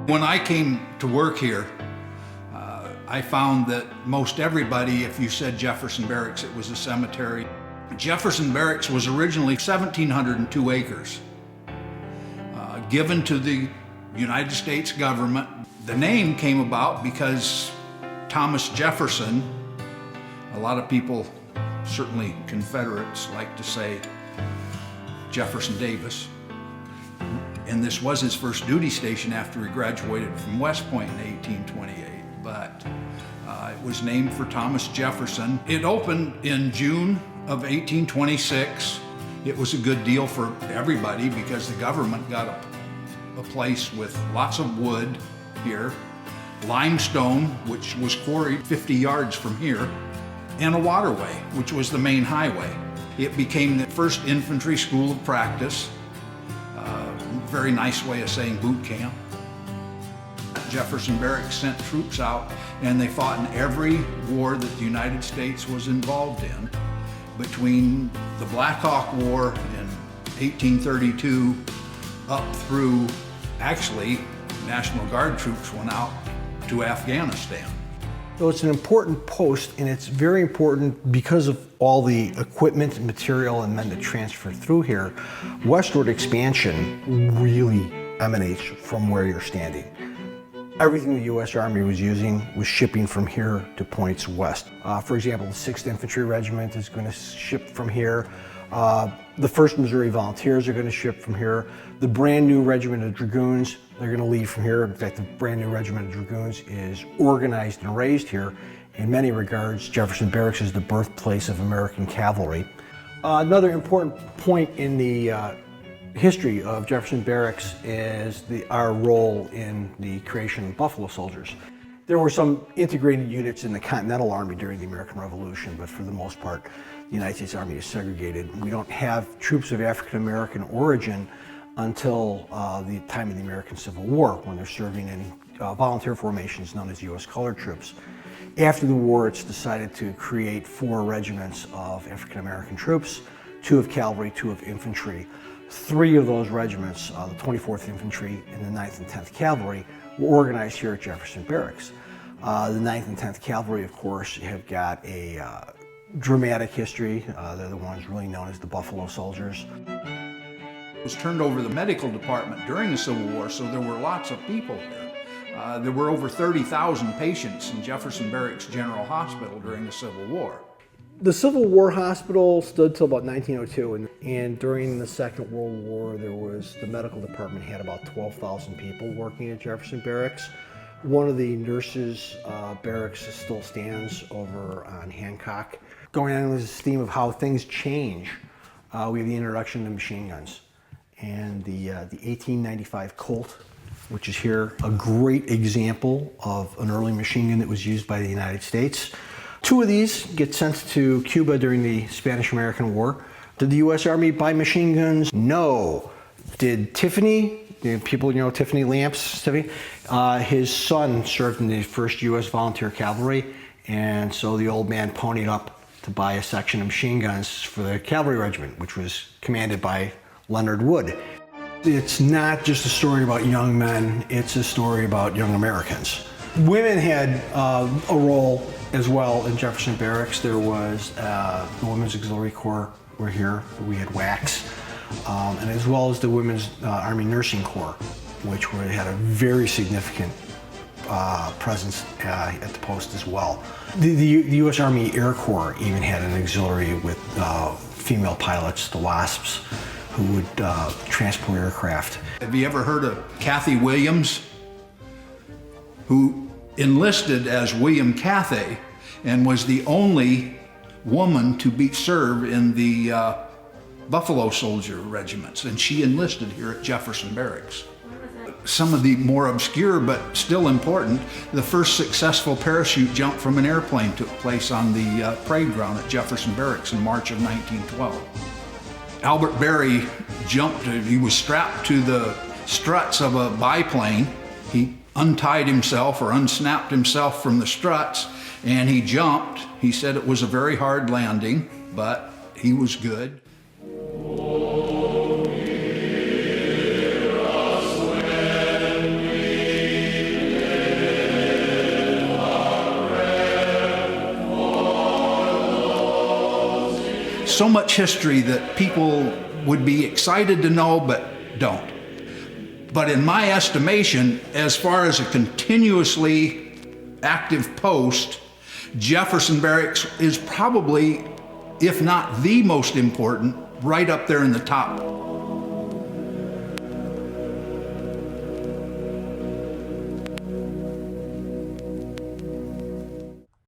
When I came to work here, I found that most everybody, if you said Jefferson Barracks, it was a cemetery. Jefferson Barracks was originally 1,702 acres, given to the United States government. The name came about because Thomas Jefferson, a lot of people, certainly Confederates, like to say Jefferson Davis, and this was his first duty station after he graduated from West Point in 1828, but it was named for Thomas Jefferson. It opened in June of 1826. It was a good deal for everybody because the government got a place with lots of wood here, limestone, which was quarried 50 yards from here, and a waterway, which was the main highway. It became the first infantry school of practice. Very nice way of saying boot camp. Jefferson Barracks sent troops out and they fought in every war that the United States was involved in. Between the Black Hawk War in 1832 up through, actually, National Guard troops went out to Afghanistan. So it's an important post, and it's very important because of all the equipment and material and men that transfer through here. Westward Expansion really emanates from where you're standing. Everything the U.S. Army was using was shipping from here to points west. For example, the 6th Infantry Regiment is going to ship from here. The 1st Missouri Volunteers are going to ship from here. The brand new Regiment of Dragoons, they're going to leave from here. In fact, the brand new Regiment of Dragoons is organized and raised here. In many regards, Jefferson Barracks is the birthplace of American cavalry. Another important point in the history of Jefferson Barracks is our role in the creation of Buffalo Soldiers. There were some integrated units in the Continental Army during the American Revolution, but for the most part, the United States Army is segregated. We don't have troops of African American origin until the time of the American Civil War, when they're serving in volunteer formations known as U.S. Colored Troops. After the war, it's decided to create 4 regiments of African American troops, 2 of cavalry, 2 of infantry. 3 of those regiments, the 24th Infantry and the 9th and 10th Cavalry, were organized here at Jefferson Barracks. The 9th and 10th Cavalry, of course, have got a dramatic history. They're the ones really known as the Buffalo Soldiers. It was turned over to the medical department during the Civil War, so there were lots of people here. There were over 30,000 patients in Jefferson Barracks General Hospital during the Civil War. The Civil War hospital stood till about 1902, and during the Second World War, the medical department had about 12,000 people working at Jefferson Barracks. One of the nurses' barracks still stands over on Hancock. Going on with this theme of how things change, we have the introduction of machine guns. And the 1895 Colt, which is here, a great example of an early machine gun that was used by the United States. 2 of these get sent to Cuba during the Spanish-American War. Did the U.S. Army buy machine guns? No. Did Tiffany, people know Tiffany lamps, Tiffany? His son served in the 1st U.S. Volunteer Cavalry, and so the old man ponied up to buy a section of machine guns for the Cavalry Regiment, which was commanded by Leonard Wood. It's not just a story about young men, it's a story about young Americans. Women had a role as well in Jefferson Barracks. There was the Women's Auxiliary Corps were here. We had WACs, and as well as the Women's Army Nursing Corps, which had a very significant presence at the post as well. The U.S. Army Air Corps even had an auxiliary with female pilots, the WASPs, who would transport aircraft. Have you ever heard of Kathy Williams, who enlisted as William Cathay and was the only woman to serve in the Buffalo Soldier regiments, and she enlisted here at Jefferson Barracks. Some of the more obscure but still important, the first successful parachute jump from an airplane took place on the parade ground at Jefferson Barracks in March of 1912. Albert Berry jumped, he was strapped to the struts of a biplane. He untied himself or unsnapped himself from the struts and he jumped. He said it was a very hard landing, but he was good. so much history that people would be excited to know but don't. But in my estimation, as far as a continuously active post, Jefferson Barracks is probably, if not the most important, right up there in the top